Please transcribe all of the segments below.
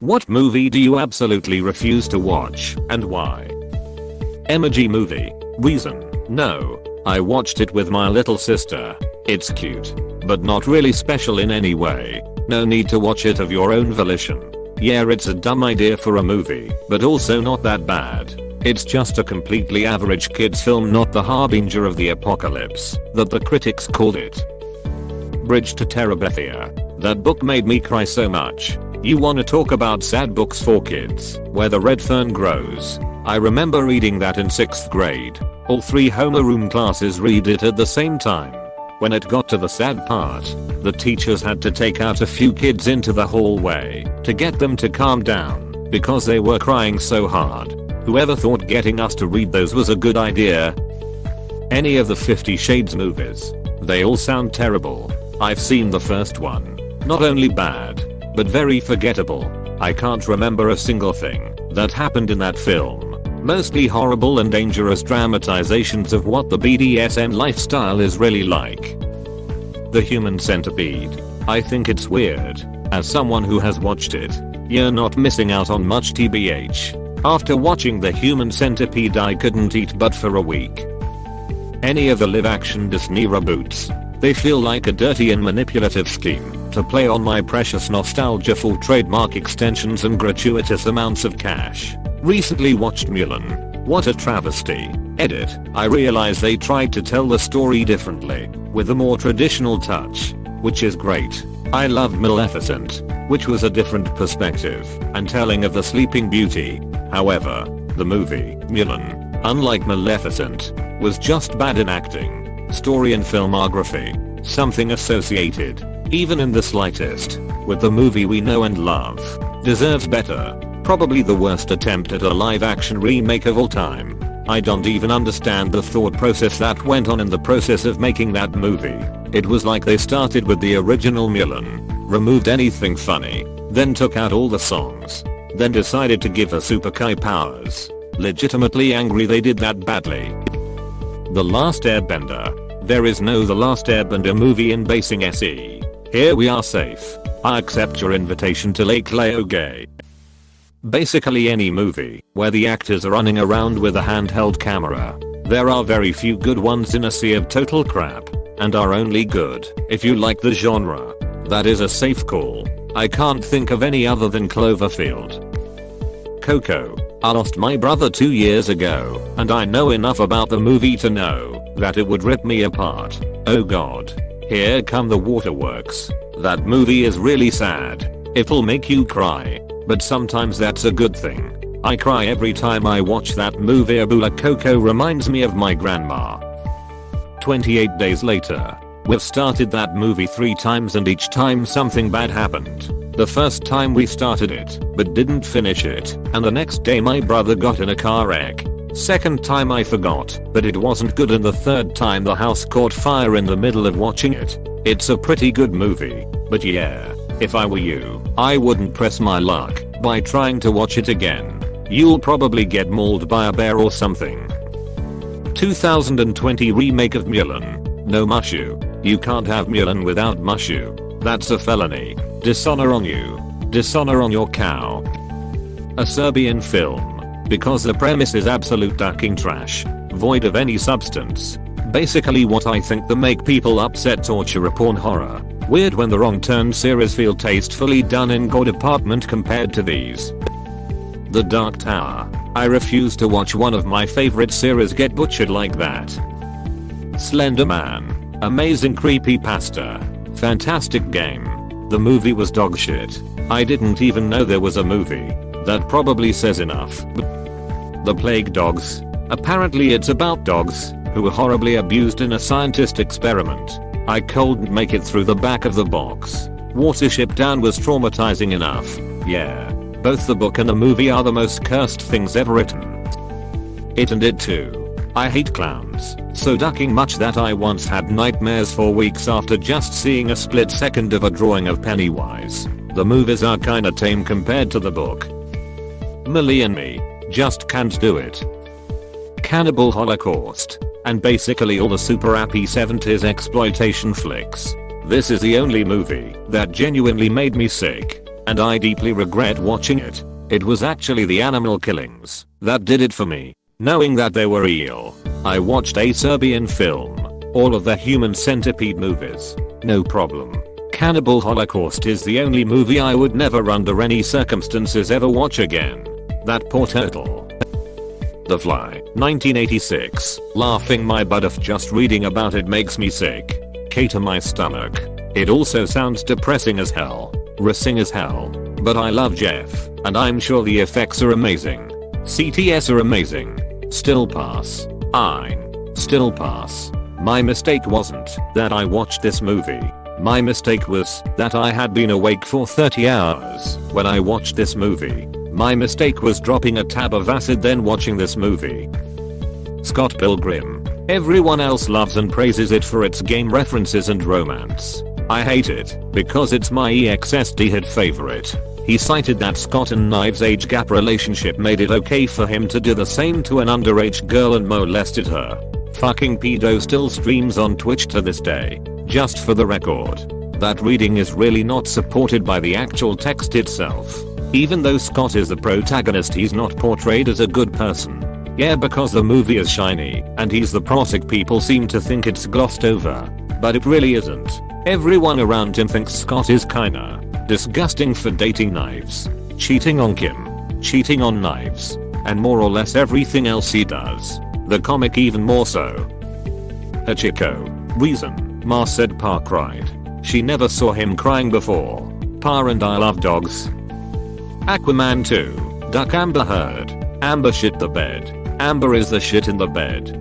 What movie do you absolutely refuse to watch and why? Emoji movie. Reason: no. I watched it with my little sister. It's cute, but not really special in any way. No need to watch it of your own volition. Yeah, it's a dumb idea for a movie, but also not that bad. It's just a completely average kids film, not the harbinger of the apocalypse that the critics called it. Bridge to Terabithia. That book made me cry so much. You wanna talk about sad books for kids, where the red fern grows. I remember reading that in 6th grade. All 3 homeroom classes read it at the same time. When it got to the sad part, the teachers had to take out a few kids into the hallway to get them to calm down because they were crying so hard. Whoever thought getting us to read those was a good idea? Any of the 50 Shades movies. They all sound terrible. I've seen the first one. Not only bad, but very forgettable. I can't remember a single thing that happened in that film. Mostly horrible and dangerous dramatizations of what the BDSM lifestyle is really like. The Human Centipede. I think it's weird. As someone who has watched it, you're not missing out on much TBH. After watching The Human Centipede, I couldn't eat but for a week. Any of the live-action Disney reboots. They feel like a dirty and manipulative scheme to play on my precious nostalgia for trademark extensions and gratuitous amounts of cash. Recently watched Mulan. What a travesty. Edit. I realize they tried to tell the story differently, with a more traditional touch, which is great. I loved Maleficent, which was a different perspective and telling of the Sleeping Beauty. However, the movie, Mulan, unlike Maleficent, was just bad in acting, story and filmography. Something associated, even in the slightest, with the movie we know and love. Deserves better. Probably the worst attempt at a live-action remake of all time. I don't even understand the thought process that went on in the process of making that movie. It was like they started with the original Mulan, removed anything funny, then took out all the songs, then decided to give her super Kai powers. Legitimately angry they did that badly. The Last Airbender. There is no The Last Airbender movie in Basing SE. Here we are safe. I accept your invitation to Lake Laogai. Basically any movie where the actors are running around with a handheld camera. There are very few good ones in a sea of total crap, and are only good if you like the genre. That is a safe call. I can't think of any other than Cloverfield. Coco. I lost my brother 2 years ago, and I know enough about the movie to know that it would rip me apart. Oh god. Here come the waterworks. That movie is really sad. It'll make you cry. But sometimes that's a good thing. I cry every time I watch that movie. Abula Coco reminds me of my grandma. 28 days later. We've started that movie 3 times and each time something bad happened. The first time we started it, but didn't finish it, and the next day my brother got in a car wreck. Second time I forgot, but it wasn't good, and the third time the house caught fire in the middle of watching it. It's a pretty good movie, but yeah. If I were you, I wouldn't press my luck by trying to watch it again. You'll probably get mauled by a bear or something. 2020 remake of Mulan. No Mushu. You can't have Mulan without Mushu. That's a felony. Dishonor on you. Dishonor on your cow. A Serbian film. Because the premise is absolute ducking trash. Void of any substance. Basically what I think the make people upset torture porn horror. Weird when the Wrong Turn series feel tastefully done in gore department compared to these. The Dark Tower. I refuse to watch one of my favorite series get butchered like that. Slender Man. Amazing creepypasta. Fantastic game. The movie was dog shit. I didn't even know there was a movie. That probably says enough. The Plague Dogs. Apparently it's about dogs who were horribly abused in a scientist experiment. I couldn't make it through the back of the box. Watership Down was traumatizing enough. Yeah. Both the book and the movie are the most cursed things ever written. It and It Too. I hate clowns, so ducking much that I once had nightmares for weeks after just seeing a split second of a drawing of Pennywise. The movies are kinda tame compared to the book. Millie and Me. Just can't do it. Cannibal Holocaust. And basically all the super happy 70s exploitation flicks. This is the only movie that genuinely made me sick. and I deeply regret watching it. It was actually the animal killings that did it for me. Knowing that they were real, I watched a Serbian film, all of the Human Centipede movies, no problem. Cannibal Holocaust is the only movie I would never under any circumstances ever watch again. That poor turtle. The Fly, 1986, laughing my butt off just reading about it makes me sick. K to my stomach. It also sounds depressing as hell, racing as hell, but I love Jeff, and I'm sure the effects are amazing. CTS are amazing. Still pass. Still pass. My mistake wasn't that I watched this movie. My mistake was that I had been awake for 30 hours when I watched this movie. My mistake was dropping a tab of acid then watching this movie. Scott Pilgrim. Everyone else loves and praises it for its game references and romance. I hate it because it's my EXSD hit favorite. He cited that Scott and Knives' age gap relationship made it okay for him to do the same to an underage girl and molested her. Fucking pedo still streams on Twitch to this day. Just for the record, that reading is really not supported by the actual text itself. Even though Scott is the protagonist, he's not portrayed as a good person. Yeah, because the movie is shiny and he's the prosec, people seem to think it's glossed over, but it really isn't. Everyone around him thinks Scott is kinda disgusting for dating Knives, cheating on Kim, cheating on Knives, and more or less everything else he does. The comic even more so. Hachiko. Reason, Ma said Pa cried. She never saw him crying before. Pa and I love dogs. Aquaman 2. Duck Amber Heard. Amber shit the bed. Amber is the shit in the bed.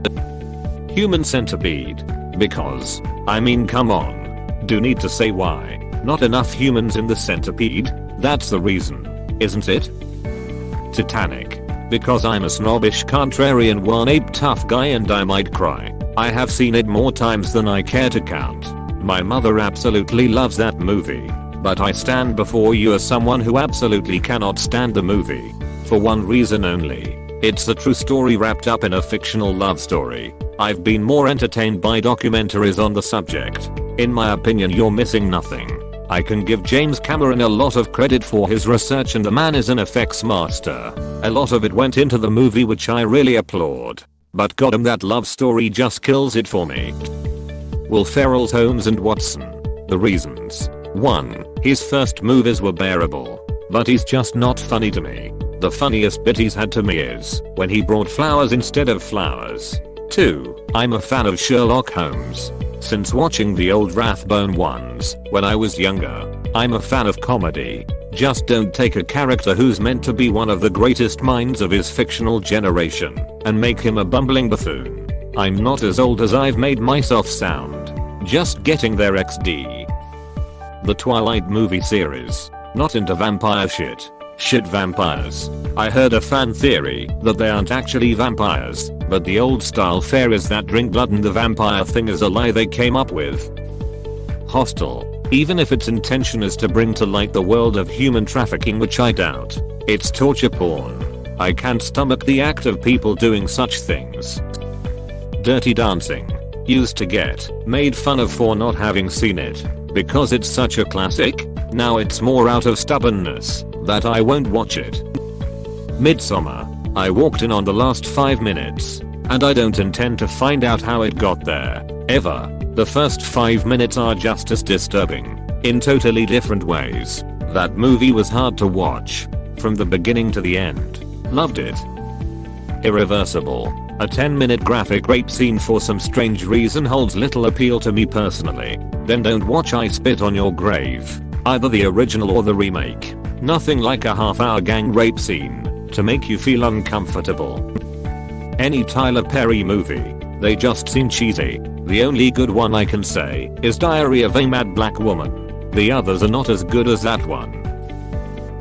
Human Centipede. Because, I mean come on. Do need to say why. Not enough humans in the Centipede? That's the reason, isn't it? Titanic. Because I'm a snobbish contrarian one-ape tough guy and I might cry. I have seen it more times than I care to count. My mother absolutely loves that movie. But I stand before you as someone who absolutely cannot stand the movie. For one reason only. It's a true story wrapped up in a fictional love story. I've been more entertained by documentaries on the subject. In my opinion, you're missing nothing. I can give James Cameron a lot of credit for his research, and the man is an effects master. A lot of it went into the movie, which I really applaud. But goddamn, that love story just kills it for me. Will Ferrell's Holmes and Watson. The reasons. 1. His first movies were bearable. But he's just not funny to me. The funniest bit he's had to me is when he brought flowers instead of flowers. 2. I'm a fan of Sherlock Holmes. Since watching the old Rathbone ones when I was younger. I'm a fan of comedy. Just don't take a character who's meant to be one of the greatest minds of his fictional generation and make him a bumbling buffoon. I'm not as old as I've made myself sound. Just getting there XD. The Twilight movie series. Not into vampire shit. Shit vampires. I heard a fan theory that they aren't actually vampires, but the old style fairies that drink blood, and the vampire thing is a lie they came up with. Hostel. Even if its intention is to bring to light the world of human trafficking, which I doubt, it's torture porn. I can't stomach the act of people doing such things. Dirty Dancing. Used to get made fun of for not having seen it because it's such a classic. Now it's more out of stubbornness that I won't watch it. Midsommar. I walked in on the last 5 minutes, and I don't intend to find out how it got there, ever. The first 5 minutes are just as disturbing, in totally different ways. That movie was hard to watch, from the beginning to the end. Loved it. Irreversible. A 10-minute graphic rape scene for some strange reason holds little appeal to me personally. Then don't watch I Spit on Your Grave. Either the original or the remake. Nothing like a half-hour gang rape scene to make you feel uncomfortable. Any Tyler Perry movie. They just seem cheesy. The only good one I can say is Diary of a Mad Black Woman. The others are not as good as that one.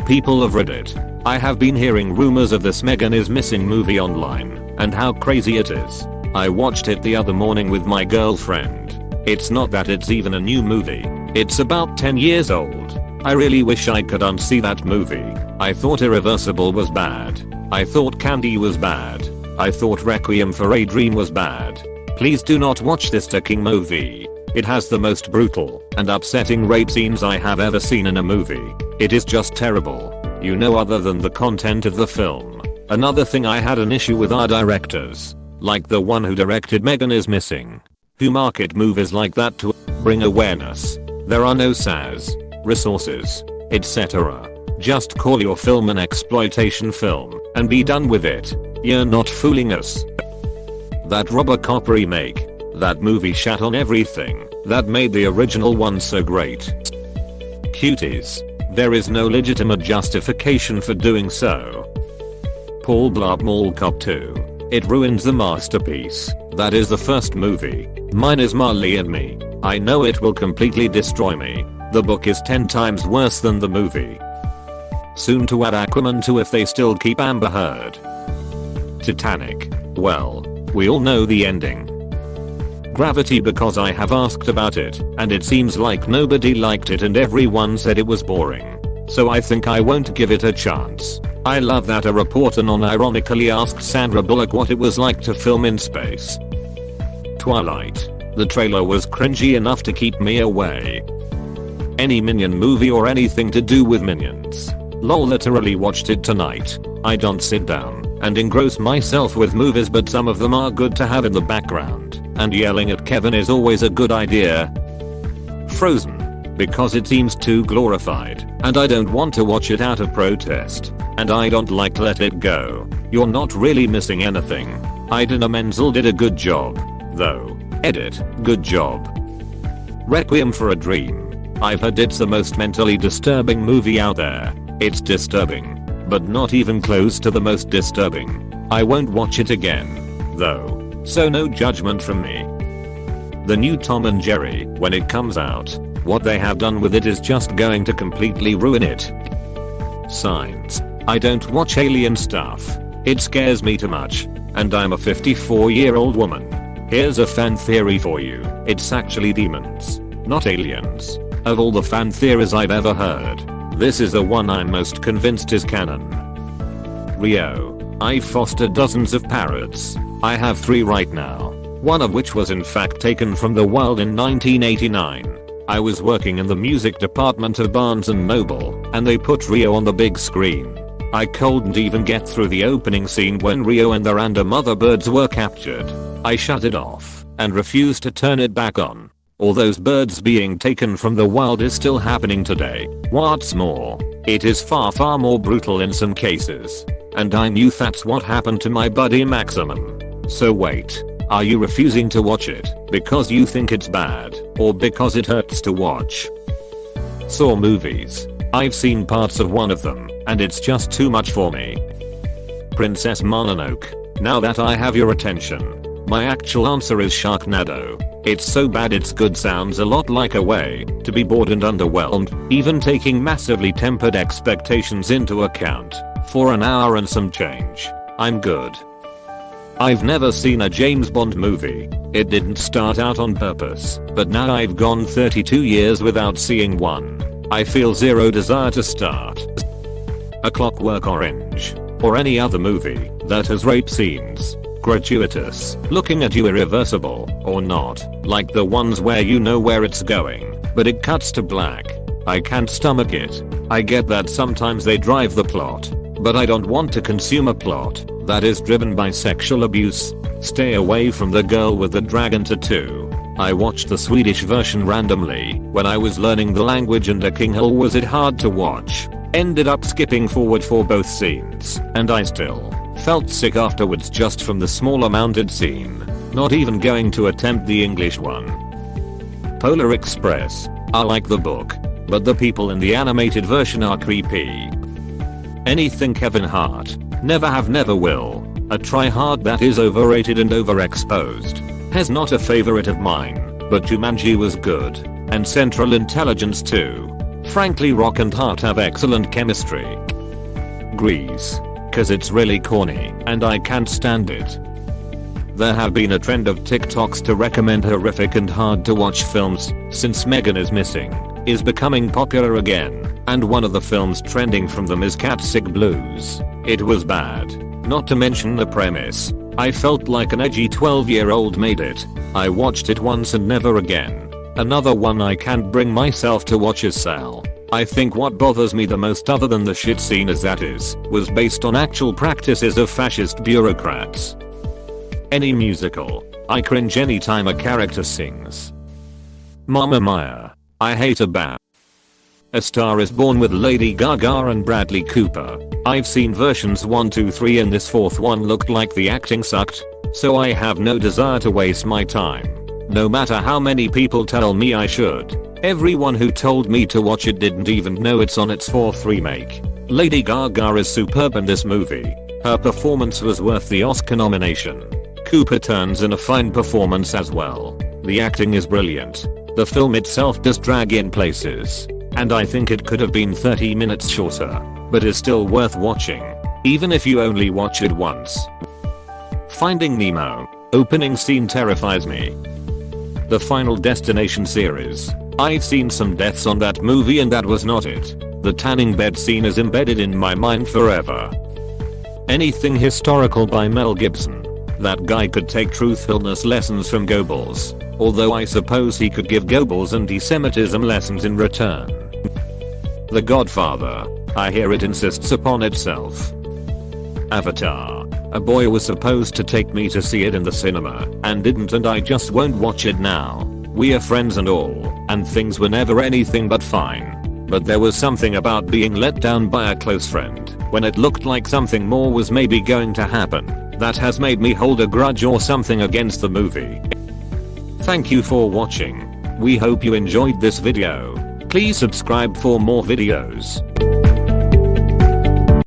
People of Reddit. I have been hearing rumors of this Megan is Missing movie online, and how crazy it is. I watched it the other morning with my girlfriend. It's not that it's even a new movie. It's about 10 years old. I really wish I could unsee that movie. I thought Irreversible was bad. I thought Candy was bad. I thought Requiem for a Dream was bad. Please do not watch this fucking movie. It has the most brutal and upsetting rape scenes I have ever seen in a movie. It is just terrible. You know, other than the content of the film. Another thing I had an issue with are directors. Like the one who directed Megan is Missing. Who market movies like that to bring awareness. There are no SAS, resources, etc. Just call your film an exploitation film and be done with it. You're not fooling us. That Robocop remake. That movie shat on everything that made the original one so great. Cuties. There is no legitimate justification for doing so. Paul Blart Mall Cop 2. It ruins the masterpiece. That is the first movie. Mine is Marley and Me. I know it will completely destroy me. The book is 10 times worse than the movie. Soon to add Aquaman 2 if they still keep Amber Heard. Titanic. Well, we all know the ending. Gravity, because I have asked about it and it seems like nobody liked it and everyone said it was boring. So I think I won't give it a chance. I love that a reporter non-ironically asked Sandra Bullock what it was like to film in space. Twilight. The trailer was cringy enough to keep me away. Any Minion movie or anything to do with Minions. Lol, literally watched it tonight. I don't sit down and engross myself with movies, but some of them are good to have in the background, and yelling at Kevin is always a good idea. Frozen. Because it seems too glorified, and I don't want to watch it out of protest. And I don't like Let It Go. You're not really missing anything. Idina Menzel did a good job, though. Edit, good job. Requiem for a Dream. I've heard it's the most mentally disturbing movie out there. It's disturbing, but not even close to the most disturbing. I won't watch it again, though, so no judgment from me. The new Tom and Jerry, when it comes out, what they have done with it is just going to completely ruin it. Signs. I don't watch alien stuff. It scares me too much, and I'm a 54-year-old woman. Here's a fan theory for you. It's actually demons, not aliens. Of all the fan theories I've ever heard, this is the one I'm most convinced is canon. Rio. I've fostered dozens of parrots. I have 3 right now. One of which was in fact taken from the wild in 1989. I was working in the music department of Barnes & Noble, and they put Rio on the big screen. I couldn't even get through the opening scene when Rio and the random other birds were captured. I shut it off and refused to turn it back on. All those birds being taken from the wild is still happening today. What's more, it is far more brutal in some cases. And I knew that's what happened to my buddy Maximum. So wait, are you refusing to watch it because you think it's bad or because it hurts to watch? Saw movies. I've seen parts of one of them and it's just too much for me. Princess Mononoke. Now that I have your attention, my actual answer is Sharknado. It's so bad it's good sounds a lot like a way to be bored and underwhelmed, even taking massively tempered expectations into account. For an hour and some change, I'm good. I've never seen a James Bond movie. It didn't start out on purpose, but now I've gone 32 years without seeing one. I feel zero desire to start. A Clockwork Orange, or any other movie that has rape scenes. Gratuitous, looking at you, irreversible, or not, like the ones where you know where it's going, but it cuts to black. I can't stomach it. I get that sometimes they drive the plot, but I don't want to consume a plot that is driven by sexual abuse. Stay away from the girl with the dragon tattoo. I watched the Swedish version randomly when I was learning the language, and a king hole was it hard to watch. Ended up skipping forward for both scenes, and I still felt sick afterwards just from the small amounted scene. Not even going to attempt the English one. Polar Express. I like the book, but the people in the animated version are creepy. Anything Kevin Hart. Never have, never will. A try-hard that is overrated and overexposed. Has not a favorite of mine, but Jumanji was good. And Central Intelligence too. Frankly, Rock and Hart have excellent chemistry. Grease. Cause it's really corny and I can't stand it. There have been a trend of TikToks to recommend horrific and hard to watch films since Megan is Missing is becoming popular again, and one of the films trending from them is Cat Sick Blues. It was bad. Not to mention the premise. I felt like an edgy 12-year-old made it. I watched it once and never again. Another one I can't bring myself to watch is Cell. I think what bothers me the most other than the shit scene is that was based on actual practices of fascist bureaucrats. Any musical, I cringe anytime a character sings. Mamma Mia, I hate A Star is Born with Lady Gaga and Bradley Cooper. I've seen versions 1, 2, 3 and this fourth one looked like the acting sucked, so I have no desire to waste my time. No matter how many people tell me I should. Everyone who told me to watch it didn't even know it's on its fourth remake. Lady Gaga is superb in this movie. Her performance was worth the Oscar nomination. Cooper turns in a fine performance as well. The acting is brilliant. The film itself does drag in places, and I think it could have been 30 minutes shorter, but is still worth watching, even if you only watch it once. Finding Nemo. Opening scene terrifies me. The Final Destination series. I've seen some deaths on that movie and that was not it. The tanning bed scene is embedded in my mind forever. Anything historical by Mel Gibson. That guy could take truthfulness lessons from Goebbels, although I suppose he could give Goebbels anti-Semitism lessons in return. The Godfather. I hear it insists upon itself. Avatar. A boy was supposed to take me to see it in the cinema and didn't, and I just won't watch it now. We are friends and all, and things were never anything but fine. But there was something about being let down by a close friend when it looked like something more was maybe going to happen that has made me hold a grudge or something against the movie. Thank you for watching. We hope you enjoyed this video. Please subscribe for more videos.